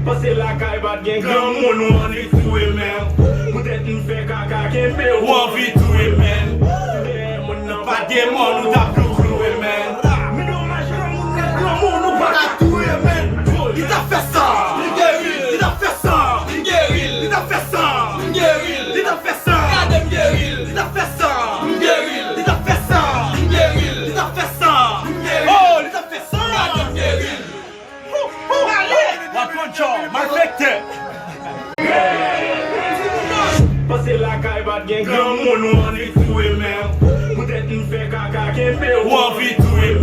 Pase la kay bat gen gran moun wan vi touye men. Poutet nou fe kaka ken pe wan vi touye men. Moun nan bat gen moun nou tap nou klouye men. Mi domaj gran moun nou bat a touye men. Li ta fe sa, li geril. Li ta fe sa, li geril. Li ta fe sa, li geril. Li ta fe sa, adem geril. Li ta fe sa, li geril. Li ta fe sa, li geril. Li ta fe sa, li geril. Oh, li ta fe sa, adem geril. Malfekte! Pase la kay bat gen gran moun wan vi touye men. Poutet nou fe kaka ken pe wan vi touye